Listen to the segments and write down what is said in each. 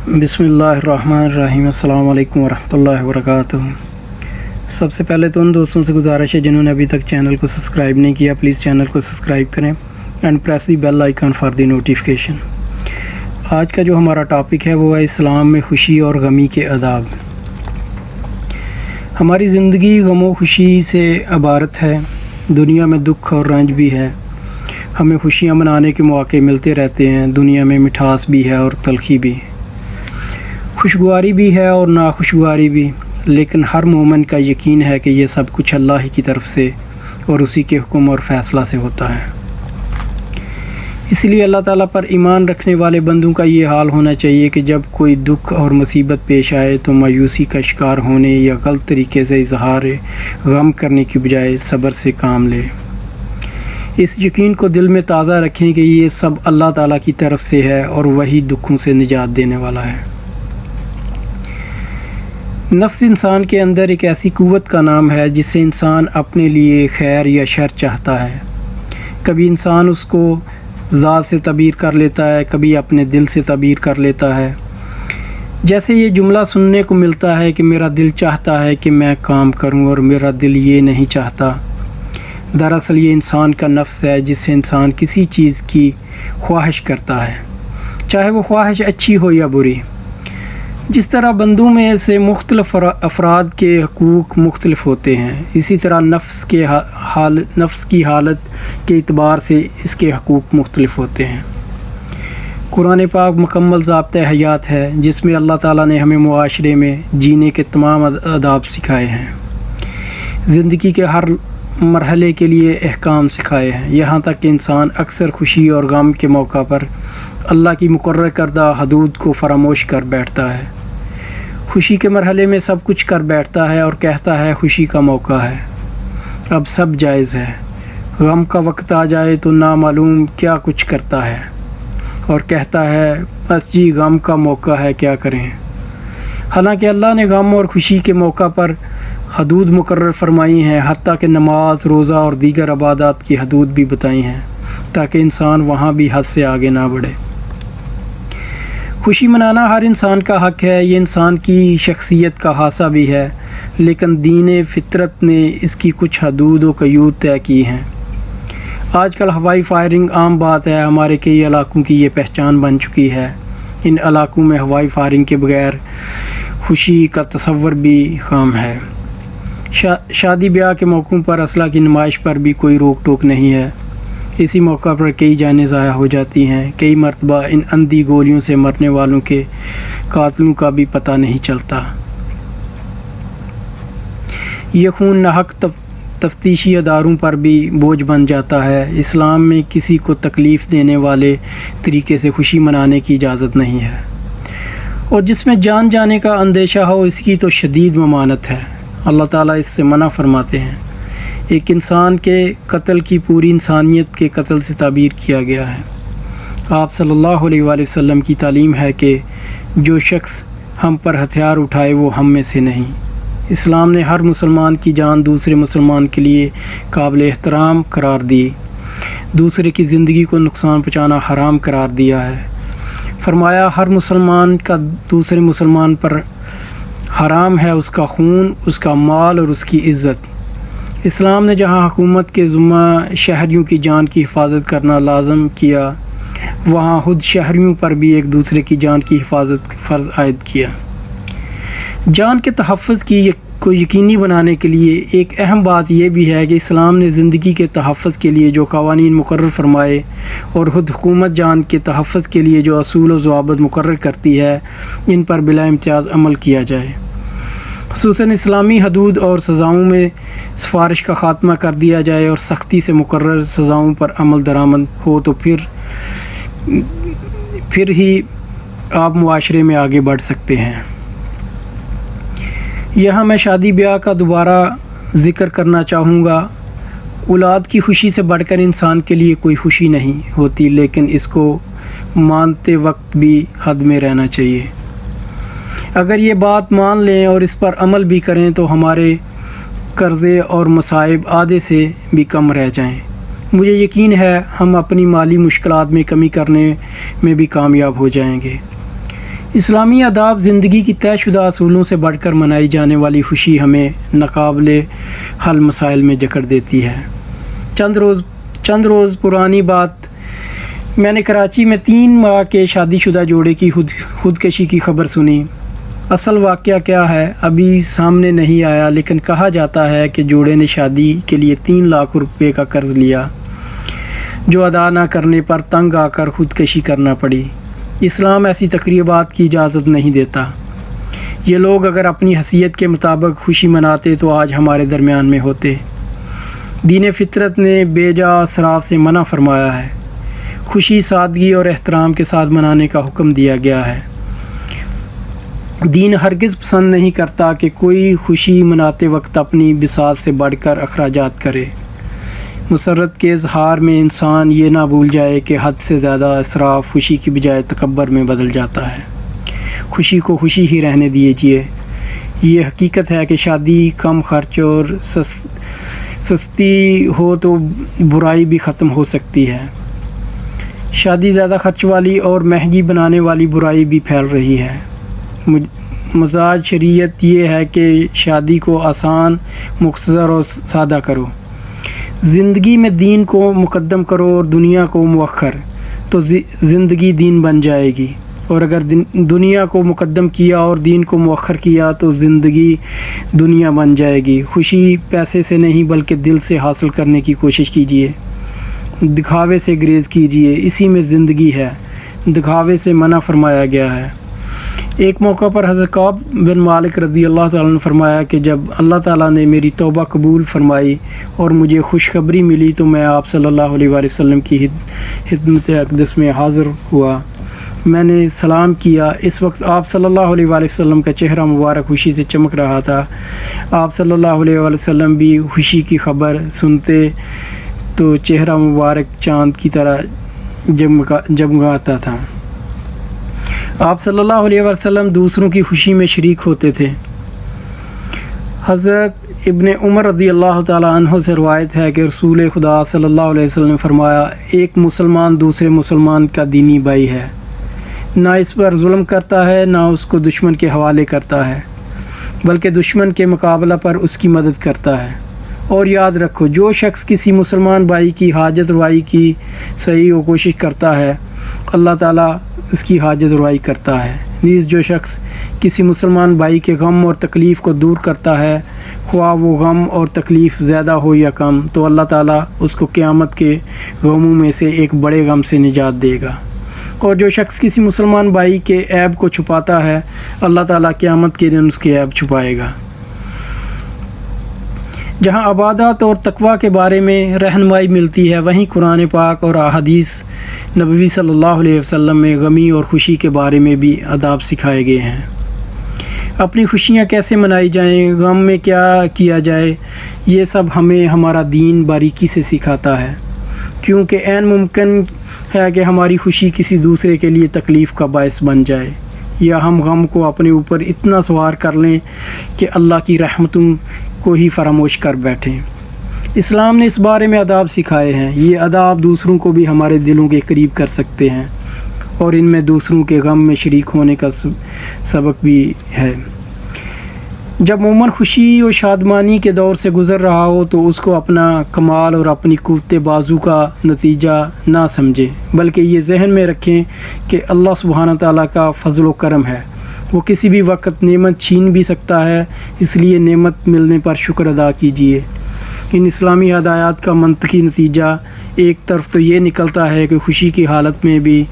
بسم اللہ الرحمن الرحیم۔ السلام علیکم ورحمۃ اللہ وبرکاتہ۔ سب سے پہلے تو ان دوستوں سے گزارش ہے جنہوں نے ابھی تک چینل کو سبسکرائب نہیں کیا، پلیز چینل کو سبسکرائب کریں and press the bell icon for the notification. آج کا جو ہمارا ٹاپک ہے وہ ہے اسلام میں خوشی اور غمی کے آداب۔ ہماری زندگی غم و خوشی سے عبارت ہے۔ دنیا میں دکھ اور رنج بھی ہے، ہمیں خوشیاں منانے کے مواقع ملتے رہتے ہیں۔ دنیا میں مٹھاس بھی ہے اور تلخی بھی، خوشگواری بھی ہے اور ناخوشگواری بھی، لیکن ہر مومن کا یقین ہے کہ یہ سب کچھ اللہ ہی کی طرف سے اور اسی کے حکم اور فیصلہ سے ہوتا ہے۔ اس لیے اللہ تعالیٰ پر ایمان رکھنے والے بندوں کا یہ حال ہونا چاہیے کہ جب کوئی دکھ اور مصیبت پیش آئے تو مایوسی کا شکار ہونے یا غلط طریقے سے اظہار غم کرنے کی بجائے صبر سے کام لے۔ اس یقین کو دل میں تازہ رکھیں کہ یہ سب اللہ تعالیٰ کی طرف سے ہے اور وہی دکھوں سے نجات دینے والا ہے۔ نفس انسان کے اندر ایک ایسی قوت کا نام ہے جس سے انسان اپنے لیے خیر یا شر چاہتا ہے۔ کبھی انسان اس کو ذات سے تعبیر کر لیتا ہے، کبھی اپنے دل سے تعبیر کر لیتا ہے۔ جیسے یہ جملہ سننے کو ملتا ہے کہ میرا دل چاہتا ہے کہ میں کام کروں اور میرا دل یہ نہیں چاہتا۔ دراصل یہ انسان کا نفس ہے جس سے انسان کسی چیز کی خواہش کرتا ہے، چاہے وہ خواہش اچھی ہو یا بری۔ جس طرح بندوں میں سے مختلف افراد کے حقوق مختلف ہوتے ہیں، اسی طرح نفس کی حالت کے اعتبار سے اس کے حقوق مختلف ہوتے ہیں۔ قرآن پاک مکمل ضابطۂ حیات ہے جس میں اللہ تعالیٰ نے ہمیں معاشرے میں جینے کے تمام آداب سکھائے ہیں، زندگی کے ہر مرحلے کے لیے احکام سکھائے ہیں، یہاں تک کہ انسان اکثر خوشی اور غم کے موقع پر اللہ کی مقرر کردہ حدود کو فراموش کر بیٹھتا ہے۔ خوشی کے مرحلے میں سب کچھ کر بیٹھتا ہے اور کہتا ہے خوشی کا موقع ہے، اب سب جائز ہے۔ غم کا وقت آ جائے تو نامعلوم کیا کچھ کرتا ہے اور کہتا ہے بس جی غم کا موقع ہے، کیا کریں۔ حالانکہ اللہ نے غم اور خوشی کے موقع پر حدود مقرر فرمائی ہیں، حتیٰ کہ نماز، روزہ اور دیگر عبادات کی حدود بھی بتائی ہیں تاکہ انسان وہاں بھی حد سے آگے نہ بڑھے۔ خوشی منانا ہر انسان کا حق ہے، یہ انسان کی شخصیت کا خاصہ بھی ہے، لیکن دین فطرت نے اس کی کچھ حدود و قیود طے کی ہیں۔ آج کل ہوائی فائرنگ عام بات ہے، ہمارے کئی علاقوں کی یہ پہچان بن چکی ہے۔ ان علاقوں میں ہوائی فائرنگ کے بغیر خوشی کا تصور بھی خام ہے۔ شادی بیاہ کے موقعوں پر اسلحہ کی نمائش پر بھی کوئی روک ٹوک نہیں ہے۔ اسی موقع پر کئی جانیں ضائع ہو جاتی ہیں، کئی مرتبہ ان اندھی گولیوں سے مرنے والوں کے قاتلوں کا بھی پتہ نہیں چلتا۔ یہ خون ناحق تفتیشی اداروں پر بھی بوجھ بن جاتا ہے۔ اسلام میں کسی کو تکلیف دینے والے طریقے سے خوشی منانے کی اجازت نہیں ہے، اور جس میں جان جانے کا اندیشہ ہو اس کی تو شدید ممانعت ہے۔ اللہ تعالیٰ اس سے منع فرماتے ہیں۔ ایک انسان کے قتل کی پوری انسانیت کے قتل سے تعبیر کیا گیا ہے۔ آپ صلی اللہ علیہ وآلہ وسلم کی تعلیم ہے کہ جو شخص ہم پر ہتھیار اٹھائے وہ ہم میں سے نہیں۔ اسلام نے ہر مسلمان کی جان دوسرے مسلمان کے لیے قابل احترام قرار دی، دوسرے کی زندگی کو نقصان پہنچانا حرام قرار دیا ہے۔ فرمایا ہر مسلمان کا دوسرے مسلمان پر حرام ہے اس کا خون، اس کا مال اور اس کی عزت۔ اسلام نے جہاں حکومت کے ذمہ شہریوں کی جان کی حفاظت کرنا لازم کیا، وہاں خود شہریوں پر بھی ایک دوسرے کی جان کی حفاظت فرض عائد کیا۔ جان کے تحفظ کو یقینی بنانے کے لیے ایک اہم بات یہ بھی ہے کہ اسلام نے زندگی کے تحفظ کے لیے جو قوانین مقرر فرمائے اور خود حکومت جان کے تحفظ کے لیے جو اصول و ضوابط مقرر کرتی ہے، ان پر بلا امتیاز عمل کیا جائے۔ خصوصاً اسلامی حدود اور سزاؤں میں سفارش کا خاتمہ کر دیا جائے اور سختی سے مقرر سزاؤں پر عمل درآمد ہو تو پھر ہی آپ معاشرے میں آگے بڑھ سکتے ہیں۔ یہاں میں شادی بیاہ کا دوبارہ ذکر کرنا چاہوں گا۔ اولاد کی خوشی سے بڑھ کر انسان کے لیے کوئی خوشی نہیں ہوتی، لیکن اس کو مانتے وقت بھی حد میں رہنا چاہیے۔ اگر یہ بات مان لیں اور اس پر عمل بھی کریں تو ہمارے قرضے اور مصائب آدھے سے بھی کم رہ جائیں۔ مجھے یقین ہے ہم اپنی مالی مشکلات میں کمی کرنے میں بھی کامیاب ہو جائیں گے۔ اسلامی آداب زندگی کی طے شدہ اصولوں سے بڑھ کر منائی جانے والی خوشی ہمیں ناقابل حل مسائل میں جکڑ دیتی ہے۔ چند روز پرانی بات، میں نے کراچی میں 3 ماہ کے شادی شدہ جوڑے کی خودکشی کی خبر سنی۔ اصل واقعہ کیا ہے ابھی سامنے نہیں آیا، لیکن کہا جاتا ہے کہ جوڑے نے شادی کے لیے 3 لاکھ روپے کا قرض لیا، جو ادا نہ کرنے پر تنگ آ کر خودکشی کرنا پڑی۔ اسلام ایسی تقریبات کی اجازت نہیں دیتا۔ یہ لوگ اگر اپنی حیثیت کے مطابق خوشی مناتے تو آج ہمارے درمیان میں ہوتے۔ دین فطرت نے بے جا اسراف سے منع فرمایا ہے۔ خوشی سادگی اور احترام کے ساتھ منانے کا حکم دیا گیا ہے۔ دین ہرگز پسند نہیں کرتا کہ کوئی خوشی مناتے وقت اپنی بساط سے بڑھ کر اخراجات کرے۔ مسرت کے اظہار میں انسان یہ نہ بھول جائے کہ حد سے زیادہ اسراف خوشی کی بجائے تکبر میں بدل جاتا ہے۔ خوشی کو خوشی ہی رہنے دیجیے۔ یہ حقیقت ہے کہ شادی کم خرچ اور سستی ہو تو برائی بھی ختم ہو سکتی ہے۔ شادی زیادہ خرچ والی اور مہنگی بنانے والی برائی بھی پھیل رہی ہے۔ مزاج شریعت یہ ہے کہ شادی کو آسان، مختصر اور سادہ کرو۔ زندگی میں دین کو مقدم کرو اور دنیا کو مؤخر، تو زندگی دین بن جائے گی، اور اگر دنیا کو مقدم کیا اور دین کو مؤخر کیا تو زندگی دنیا بن جائے گی۔ خوشی پیسے سے نہیں بلکہ دل سے حاصل کرنے کی کوشش کیجیے۔ دکھاوے سے گریز کیجیے، اسی میں زندگی ہے۔ دکھاوے سے منع فرمایا گیا ہے۔ ایک موقع پر حضرت کعب بن مالک رضی اللہ تعالیٰ نے فرمایا کہ جب اللہ تعالیٰ نے میری توبہ قبول فرمائی اور مجھے خوشخبری ملی تو میں آپ صلی اللہ علیہ وآلہ وسلم کی خدمت اقدس میں حاضر ہوا۔ میں نے سلام کیا۔ اس وقت آپ صلی اللہ علیہ وآلہ وسلم کا چہرہ مبارک خوشی سے چمک رہا تھا۔ آپ صلی اللہ علیہ وآلہ وسلم بھی خوشی کی خبر سنتے تو چہرہ مبارک چاند کی طرح جگمگاتا تھا۔ آپ صلی اللہ علیہ وسلم دوسروں کی خوشی میں شریک ہوتے تھے۔ حضرت ابن عمر رضی اللہ تعالیٰ عنہ سے روایت ہے کہ رسول خدا صلی اللہ علیہ وسلم نے فرمایا، ایک مسلمان دوسرے مسلمان کا دینی بھائی ہے، نہ اس پر ظلم کرتا ہے نہ اس کو دشمن کے حوالے کرتا ہے، بلکہ دشمن کے مقابلہ پر اس کی مدد کرتا ہے۔ اور یاد رکھو، جو شخص کسی مسلمان بھائی کی حاجت روائی کی صحیح و کوشش کرتا ہے، اللہ تعالیٰ اس کی حاجت روائی کرتا ہے۔ نیز جو شخص کسی مسلمان بھائی کے غم اور تکلیف کو دور کرتا ہے، خواہ وہ غم اور تکلیف زیادہ ہو یا کم، تو اللہ تعالیٰ اس کو قیامت کے غموں میں سے ایک بڑے غم سے نجات دے گا۔ اور جو شخص کسی مسلمان بھائی کے عیب کو چھپاتا ہے، اللہ تعالیٰ قیامت کے دن اس کے عیب چھپائے گا۔ جہاں عبادات اور تقویٰ کے بارے میں رہنمائی ملتی ہے، وہیں قرآن پاک اور احادیث نبوی صلی اللہ علیہ وسلم میں غمی اور خوشی کے بارے میں بھی آداب سکھائے گئے ہیں۔ اپنی خوشیاں کیسے منائی جائیں، غم میں کیا کیا جائے، یہ سب ہمیں ہمارا دین باریکی سے سکھاتا ہے، کیونکہ عین ممکن ہے کہ ہماری خوشی کسی دوسرے کے لیے تکلیف کا باعث بن جائے، یا ہم غم کو اپنے اوپر اتنا سوار کر لیں کہ اللہ کی رحمتوں کو ہی فراموش کر بیٹھیں۔ اسلام نے اس بارے میں آداب سکھائے ہیں۔ یہ آداب دوسروں کو بھی ہمارے دلوں کے قریب کر سکتے ہیں، اور ان میں دوسروں کے غم میں شریک ہونے کا سبق بھی ہے۔ جب مومن خوشی و شادمانی کے دور سے گزر رہا ہو تو اس کو اپنا کمال اور اپنی قوت بازو کا نتیجہ نہ سمجھے، بلکہ یہ ذہن میں رکھیں کہ اللہ سبحانہ تعالیٰ کا فضل و کرم ہے۔ وہ کسی بھی وقت نعمت چھین بھی سکتا ہے، اس لیے نعمت ملنے پر شکر ادا کیجیے۔ ان اسلامی ہدایات کا منطقی نتیجہ ایک طرف تو یہ نکلتا ہے کہ خوشی کی حالت میں بھی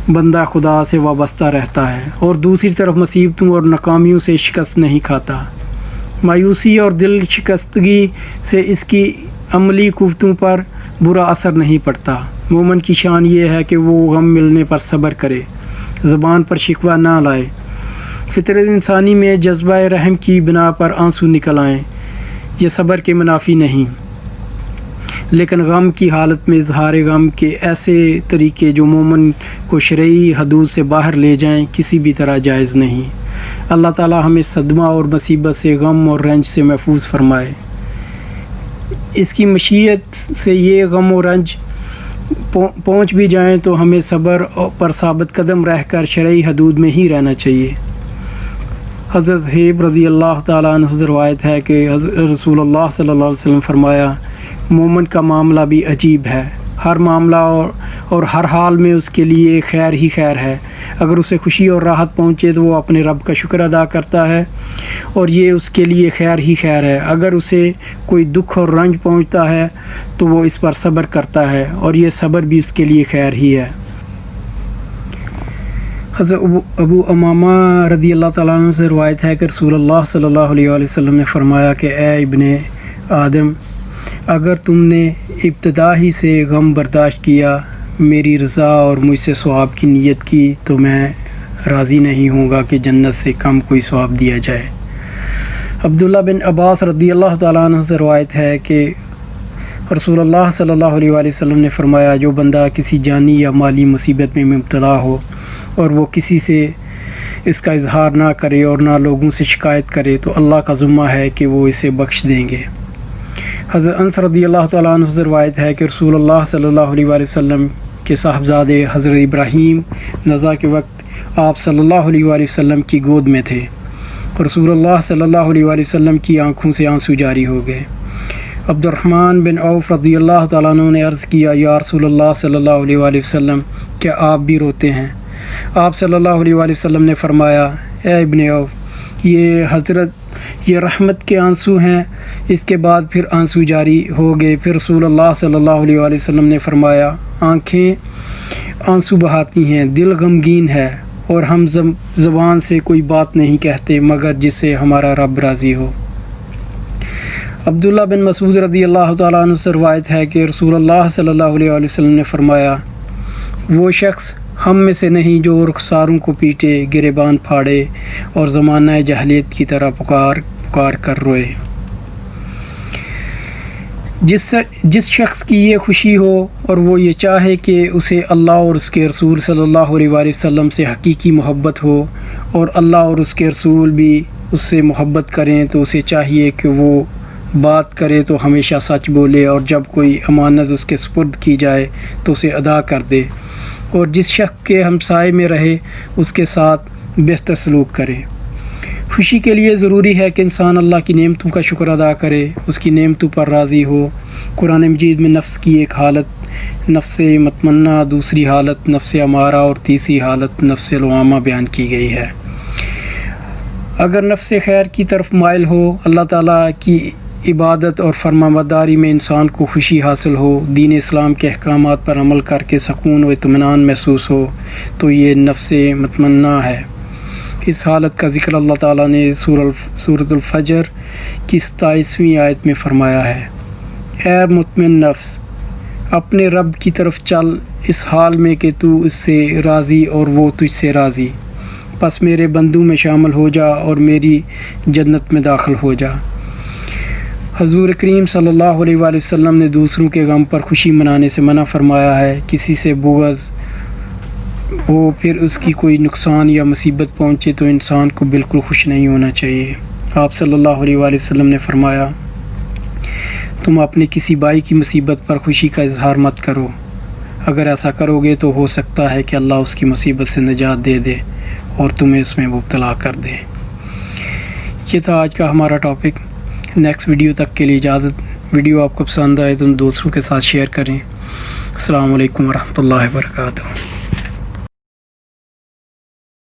بندہ خدا سے وابستہ رہتا ہے، اور دوسری طرف مصیبتوں اور ناکامیوں سے شکست نہیں کھاتا۔ مایوسی اور دل شکستگی سے اس کی عملی قوتوں پر برا اثر نہیں پڑتا۔ مومن کی شان یہ ہے کہ وہ غم ملنے پر صبر کرے، زبان پر شکوہ نہ لائے۔ فطرت انسانی میں جذبہ رحم کی بنا پر آنسو نکل آئیں، یہ صبر کے منافی نہیں، لیکن غم کی حالت میں اظہار غم کے ایسے طریقے جو مومن کو شرعی حدود سے باہر لے جائیں کسی بھی طرح جائز نہیں۔ اللہ تعالیٰ ہمیں صدمہ اور مصیبت سے، غم اور رنج سے محفوظ فرمائے۔ اس کی مشیت سے یہ غم و رنج پہنچ بھی جائیں تو ہمیں صبر پر ثابت قدم رہ کر شرعی حدود میں ہی رہنا چاہیے۔ حضرت صہیب رضی اللہ تعالیٰ عنہ سے روایت ہے کہ رسول اللہ صلی اللہ علیہ وسلم فرمایا، مومن کا معاملہ بھی عجیب ہے، ہر معاملہ اور ہر حال میں اس کے لیے خیر ہی خیر ہے۔ اگر اسے خوشی اور راحت پہنچے تو وہ اپنے رب کا شکر ادا کرتا ہے اور یہ اس کے لیے خیر ہی خیر ہے۔ اگر اسے کوئی دکھ اور رنج پہنچتا ہے تو وہ اس پر صبر کرتا ہے اور یہ صبر بھی اس کے لیے خیر ہی ہے۔ حضرت ابو امامہ رضی اللہ تعالیٰ عنہ سے روایت ہے کہ رسول اللہ صلی اللہ علیہ وسلم نے فرمایا کہ اے ابن آدم، اگر تم نے ابتدا ہی سے غم برداشت کیا، میری رضا اور مجھ سے ثواب کی نیت کی، تو میں راضی نہیں ہوں گا کہ جنت سے کم کوئی ثواب دیا جائے۔ عبداللہ بن عباس رضی اللہ تعالیٰ عنہ سے روایت ہے کہ رسول اللہ صلی اللہ علیہ وسلم نے فرمایا، جو بندہ کسی جانی یا مالی مصیبت میں مبتلا ہو اور وہ کسی سے اس کا اظہار نہ کرے اور نہ لوگوں سے شکایت کرے تو اللہ کا ذمہ ہے کہ وہ اسے بخش دیں گے۔ حضرت انس رضی اللہ تعالیٰ عنہ سے روایت ہے کہ رسول اللہ صلی اللہ علیہ وسلم کے صاحبزادے حضرت ابراہیم نزا کے وقت آپ صلی اللہ علیہ وسلم کی گود میں تھے۔ رسول اللہ صلی اللہ علیہ وسلم کی آنکھوں سے آنسو جاری ہو گئے۔ عبد الرحمن بن عوف رضی اللہ تعالیٰ عنہ نے عرض کیا، یا رسول اللہ صلی اللہ علیہ وسلم، کیا آپ بھی روتے ہیں؟ آپ صلی اللہ علیہ وسلم نے فرمایا، اے ابن عوف، یہ رحمت کے آنسو ہیں۔ اس کے بعد پھر آنسو جاری ہو گئے۔ پھر رسول اللہ صلی اللہ علیہ وسلم نے فرمایا، آنکھیں آنسو بہاتی ہیں، دل غمگین ہے اور ہم زبان سے کوئی بات نہیں کہتے مگر جس سے ہمارا رب راضی ہو۔ عبداللہ بن مسعود رضی اللہ تعالیٰ عنہ سے روایت ہے کہ رسول اللہ صلی اللہ علیہ وسلم نے فرمایا، وہ شخص ہم میں سے نہیں جو رخساروں کو پیٹے، گریبان پھاڑے اور زمانہ جاہلیت کی طرح پکار کر روئے۔ جس شخص کی یہ خوشی ہو اور وہ یہ چاہے کہ اسے اللہ اور اس کے رسول صلی اللہ علیہ وسلم سے حقیقی محبت ہو اور اللہ اور اس کے رسول بھی اس سے محبت کریں، تو اسے چاہیے کہ وہ بات کرے تو ہمیشہ سچ بولے اور جب کوئی امانت اس کے سپرد کی جائے تو اسے ادا کر دے، اور جس شخص کے ہمسائے میں رہے اس کے ساتھ بہتر سلوک کرے۔ خوشی کے لیے ضروری ہے کہ انسان اللہ کی نعمتوں کا شکر ادا کرے، اس کی نعمتوں پر راضی ہو۔ قرآن مجید میں نفس کی ایک حالت نفس مطمئنہ، دوسری حالت نفس امارہ اور تیسری حالت نفس لوامہ بیان کی گئی ہے۔ اگر نفس خیر کی طرف مائل ہو، اللہ تعالیٰ کی عبادت اور فرمانبرداری میں انسان کو خوشی حاصل ہو، دین اسلام کے احکامات پر عمل کر کے سکون و اطمینان محسوس ہو، تو یہ نفس مطمئنہ ہے۔ اس حالت کا ذکر اللہ تعالیٰ نے سورۃ الفجر کی 27ویں آیت میں فرمایا ہے، اے مطمئن نفس، اپنے رب کی طرف چل اس حال میں کہ تو اس سے راضی اور وہ تجھ سے راضی، پس میرے بندوں میں شامل ہو جا اور میری جنت میں داخل ہو جا۔ حضور کریم صلی اللہ علیہ وسلم نے دوسروں کے غم پر خوشی منانے سے منع فرمایا ہے۔ کسی سے بغض ہو پھر اس کی کوئی نقصان یا مصیبت پہنچے تو انسان کو بالکل خوش نہیں ہونا چاہیے۔ آپ صلی اللہ علیہ وسلم نے فرمایا، تم اپنے کسی بھائی کی مصیبت پر خوشی کا اظہار مت کرو، اگر ایسا کرو گے تو ہو سکتا ہے کہ اللہ اس کی مصیبت سے نجات دے دے اور تمہیں اس میں مبتلا کر دے۔ یہ تھا آج کا ہمارا ٹاپک۔ نیکسٹ ویڈیو تک کے لیے اجازت۔ ویڈیو آپ کو پسند آئے تو دوستوں کے ساتھ شیئر کریں۔ السلام علیکم ورحمۃ اللہ وبرکاتہ۔